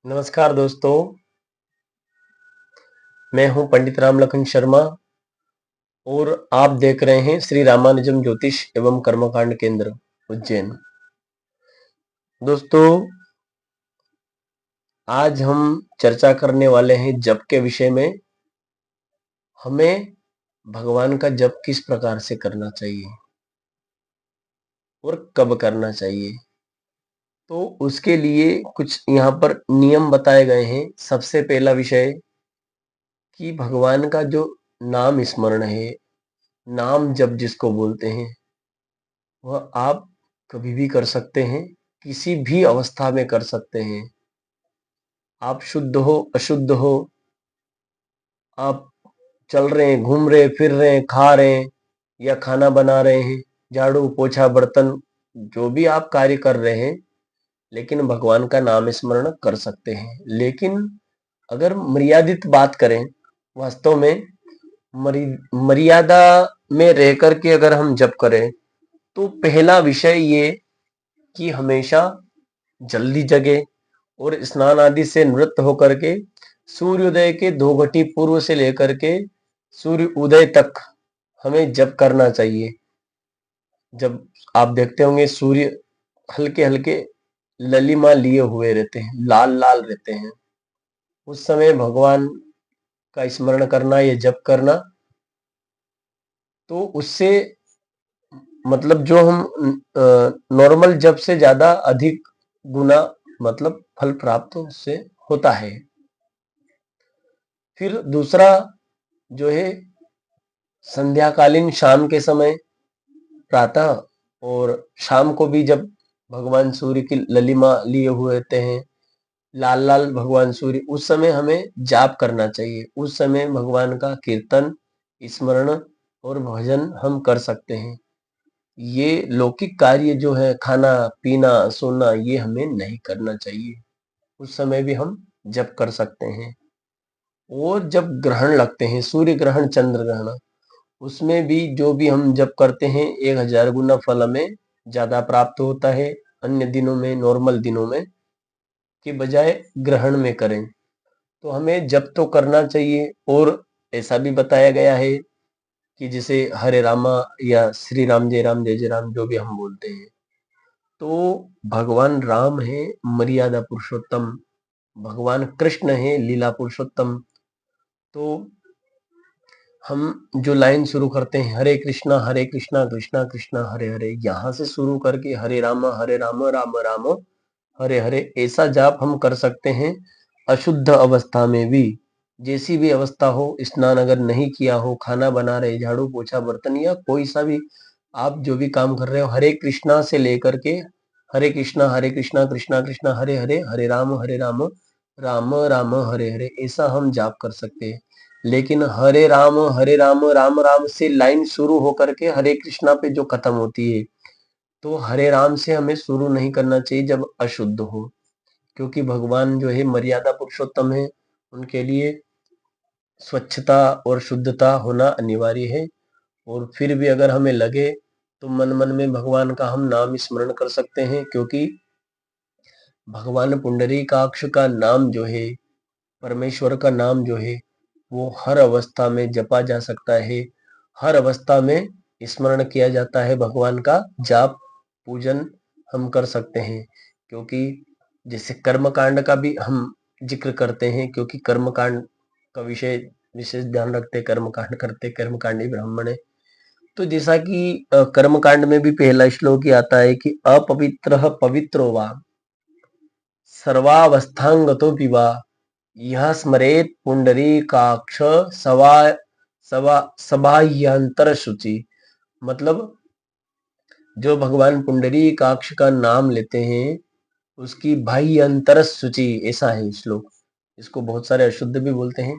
नमस्कार दोस्तों, मैं हूं पंडित रामलखन शर्मा और आप देख रहे हैं श्री रामानुजम ज्योतिष एवं कर्मकांड केंद्र उज्जैन। दोस्तों, आज हम चर्चा करने वाले हैं जप के विषय में। हमें भगवान का जप किस प्रकार से करना चाहिए और कब करना चाहिए, तो उसके लिए कुछ यहाँ पर नियम बताए गए हैं। सबसे पहला विषय कि भगवान का जो नाम स्मरण है, नाम जप जिसको बोलते हैं, वह आप कभी भी कर सकते हैं, किसी भी अवस्था में कर सकते हैं। आप शुद्ध हो, अशुद्ध हो, आप चल रहे हैं, घूम रहे, फिर रहे हैं, खा रहे हैं या खाना बना रहे हैं, झाड़ू, पोछा, बर्तन, जो भी आप कार्य कर रहे हैं, लेकिन भगवान का नाम स्मरण कर सकते हैं। लेकिन अगर मर्यादित बात करें, वास्तव में मर्यादा में रह करके अगर हम जप करें, तो पहला विषय ये कि हमेशा जल्दी जगे और स्नान आदि से निवृत्त होकर के सूर्योदय के 2 घटी पूर्व से लेकर के सूर्य उदय तक हमें जप करना चाहिए। जब आप देखते होंगे सूर्य हल्के हल्के ललिमा लिए हुए रहते हैं, लाल लाल रहते हैं, उस समय भगवान का स्मरण करना या जप करना, तो उससे मतलब जो हम नॉर्मल जप से ज्यादा अधिक गुना मतलब फल प्राप्त उससे होता है। फिर दूसरा जो है, संध्याकालीन शाम के समय, प्रातः और शाम को भी जब भगवान सूर्य की ललिमा लिए हुए होते हैं, लाल लाल भगवान सूर्य, उस समय हमें जाप करना चाहिए। उस समय भगवान का कीर्तन, स्मरण और भजन हम कर सकते हैं। ये लौकिक कार्य जो है, खाना पीना सोना, ये हमें नहीं करना चाहिए। उस समय भी हम जप कर सकते हैं। और जब ग्रहण लगते हैं, सूर्य ग्रहण, चंद्र ग्रहण, उसमें भी जो भी हम जप करते हैं, 1000 गुना फल हमें ज्यादा प्राप्त होता है अन्य दिनों में, नॉर्मल दिनों में के बजाय ग्रहण में करें। तो हमें जप तो करना चाहिए। और ऐसा भी बताया गया है कि जैसे हरे रामा या श्री राम, जय जय राम, जो भी हम बोलते हैं, तो भगवान राम है मर्यादा पुरुषोत्तम, भगवान कृष्ण है लीला पुरुषोत्तम। तो हम जो लाइन शुरू करते हैं, हरे कृष्णा कृष्णा कृष्णा हरे हरे, यहाँ से शुरू करके हरे राम राम राम हरे हरे, ऐसा जाप हम कर सकते हैं अशुद्ध अवस्था में भी। जैसी भी अवस्था हो, स्नान अगर नहीं किया हो, खाना बना रहे, झाड़ू पोछा बर्तन या कोई सा भी आप जो भी काम कर रहे हो, हरे कृष्णा से लेकर के हरे कृष्णा कृष्णा कृष्णा हरे हरे, हरे राम राम राम हरे हरे, ऐसा हम जाप कर सकते हैं। लेकिन हरे राम राम राम से लाइन शुरू होकर के हरे कृष्णा पे जो खत्म होती है, तो हरे राम से हमें शुरू नहीं करना चाहिए जब अशुद्ध हो, क्योंकि भगवान जो है मर्यादा पुरुषोत्तम है, उनके लिए स्वच्छता और शुद्धता होना अनिवार्य है। और फिर भी अगर हमें लगे, तो मन मन में भगवान का हम नाम स्मरण कर सकते हैं, क्योंकि भगवान पुंडरीकाक्ष का नाम जो है, परमेश्वर का नाम जो है, वो हर अवस्था में जपा जा सकता है, हर अवस्था में स्मरण किया जाता है। भगवान का जाप पूजन हम कर सकते हैं। क्योंकि जैसे कर्मकांड का भी हम जिक्र करते हैं, क्योंकि कर्मकांड का विषय विशेष ध्यान रखते, कर्मकांड करते, कर्मकांडी ब्राह्मण है। तो जैसा कि कर्मकांड में भी पहला श्लोक ही आता है कि अपवित्र पवित्रो वा सर्वावस्थांगतो पिवा यह स्मरेत पुंडरीकाक्ष सवा सवा सबाह्यंतर शुचि। मतलब जो भगवान पुंडरीकाक्ष का नाम लेते हैं, उसकी बाह्य अंतर शुचि, ऐसा है श्लोक। इसको बहुत सारे अशुद्ध भी बोलते हैं।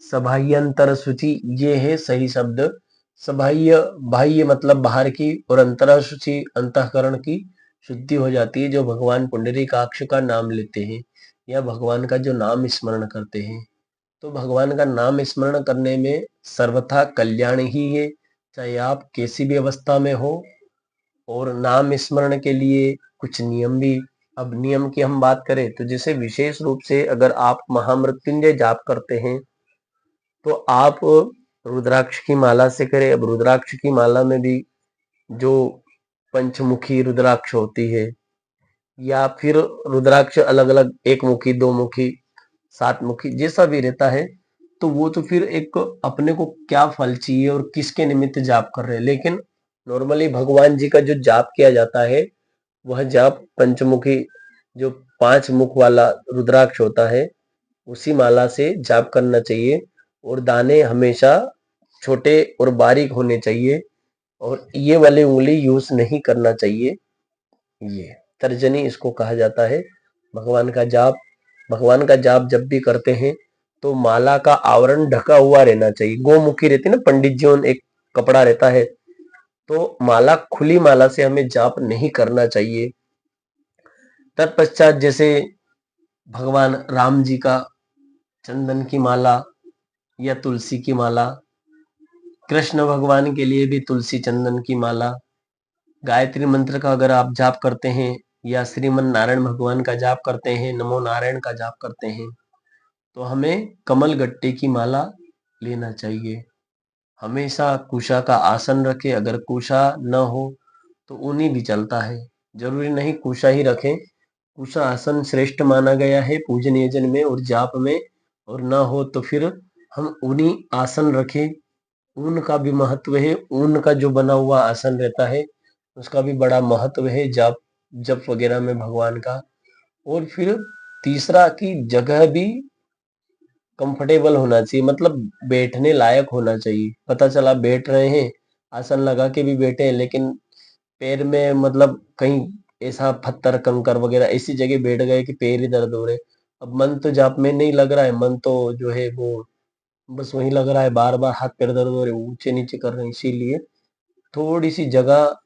सबाह्यंतर शुचि, ये है सही शब्द। सबाह्य, बाह्य मतलब बाहर की, और अंतर शुचि अंतःकरण की शुद्धि हो जाती है जो भगवान पुंडरीकाक्ष का नाम लेते हैं या भगवान का जो नाम स्मरण करते हैं। तो भगवान का नाम स्मरण करने में सर्वथा कल्याण ही है, चाहे आप कैसी भी अवस्था में हो। और नाम स्मरण के लिए कुछ नियम भी अब नियम की हम बात करें तो जैसे विशेष रूप से अगर आप महामृत्युंजय जाप करते हैं तो आप रुद्राक्ष की माला से करें। अब रुद्राक्ष की माला में भी जो पंचमुखी रुद्राक्ष होती है या फिर रुद्राक्ष अलग अलग, एक मुखी, दो मुखी, सात मुखी, जैसा भी रहता है, तो वो तो फिर एक अपने को क्या फल चाहिए और किसके निमित्त जाप कर रहे हैं। लेकिन नॉर्मली भगवान जी का जो जाप किया जाता है वह जाप पंचमुखी, जो 5 मुख वाला रुद्राक्ष होता है, उसी माला से जाप करना चाहिए। और दाने हमेशा छोटे और बारीक होने चाहिए और ये वाली उंगली यूज नहीं करना चाहिए। ये तर्जनी इसको कहा जाता है। भगवान का जाप जब भी करते हैं तो माला का आवरण ढका हुआ रहना चाहिए। गोमुखी रहती है ना, पंडित जी एक कपड़ा रहता है, तो माला खुली माला से हमें जाप नहीं करना चाहिए। तत्पश्चात जैसे भगवान राम जी का चंदन की माला या तुलसी की माला, कृष्ण भगवान के लिए भी तुलसी चंदन की माला, गायत्री मंत्र का अगर आप जाप करते हैं या श्रीमन नारायण भगवान का जाप करते हैं, नमो नारायण का जाप करते हैं, तो हमें कमल गट्टे की माला लेना चाहिए। हमेशा कुशा का आसन रखें। अगर कुशा न हो तो ऊनी भी चलता है, जरूरी नहीं कुशा ही रखें। कुशा आसन श्रेष्ठ माना गया है पूजनीय जन में और जाप में, और ना हो तो फिर हम ऊनी आसन रखें। ऊन का भी महत्व है, ऊन का जो बना हुआ आसन रहता है उसका भी बड़ा महत्व है जाप जप वगैरह में भगवान का। और फिर तीसरा की जगह भी कंफर्टेबल होना चाहिए, मतलब बैठने लायक होना चाहिए। पता चला बैठ रहे हैं, आसन लगा के भी बैठे हैं, लेकिन पैर में मतलब कहीं ऐसा पत्थर कंकर वगैरह ऐसी जगह बैठ गए कि पैर ही दर्द हो रहे। अब मन तो जाप में नहीं लग रहा है, मन तो जो है वो बस वही लग रहा है, बार बार हाथ पैर दर्द हो रहे, ऊंचे नीचे कर रहे हैं। इसीलिए थोड़ी सी जगह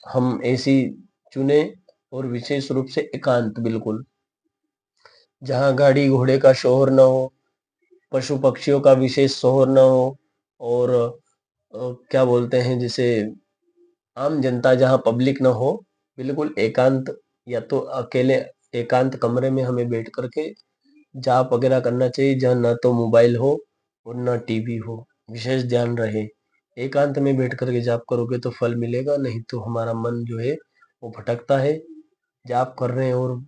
हम ऐसी चुने, और विशेष रूप से एकांत बिल्कुल, जहाँ गाड़ी घोड़े का शोर न हो, पशु पक्षियों का विशेष शोर न हो, और क्या बोलते हैं जैसे आम जनता जहाँ पब्लिक न हो, बिल्कुल एकांत, या तो अकेले एकांत कमरे में हमें बैठ करके जाप वगैरह करना चाहिए, जहाँ न तो मोबाइल हो और न टीवी हो। विशेष ध्यान रहे, एकांत में बैठ करके जाप करोगे तो फल मिलेगा, नहीं तो हमारा मन जो है वो भटकता है। जाप कर रहे हैं और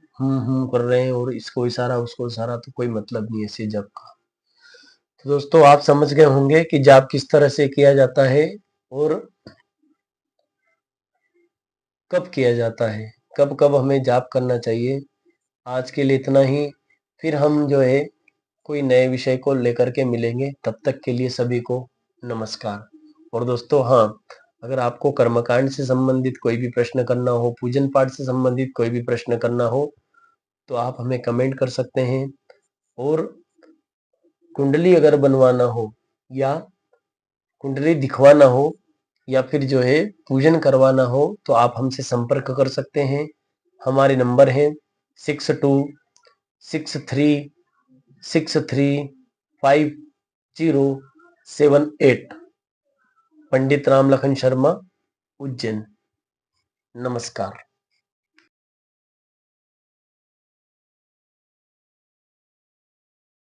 कर रहे हैं और इसको इशारा उसको इशारा, तो कोई मतलब नहीं है ऐसे जप का। तो दोस्तों आप समझ गए होंगे कि जाप किस तरह से किया जाता है और कब किया जाता है, कब कब हमें जाप करना चाहिए। आज के लिए इतना ही, फिर हम जो है कोई नए विषय को लेकर के मिलेंगे। तब तक के लिए सभी को नमस्कार। और दोस्तों हाँ, अगर आपको कर्मकांड से संबंधित कोई भी प्रश्न करना हो, पूजन पाठ से संबंधित कोई भी प्रश्न करना हो, तो आप हमें कमेंट कर सकते हैं। और कुंडली अगर बनवाना हो या कुंडली दिखवाना हो या फिर जो है पूजन करवाना हो, तो आप हमसे संपर्क कर सकते हैं। हमारे नंबर हैं 6263635078। पंडित राम लखन शर्मा, उज्जैन। नमस्कार।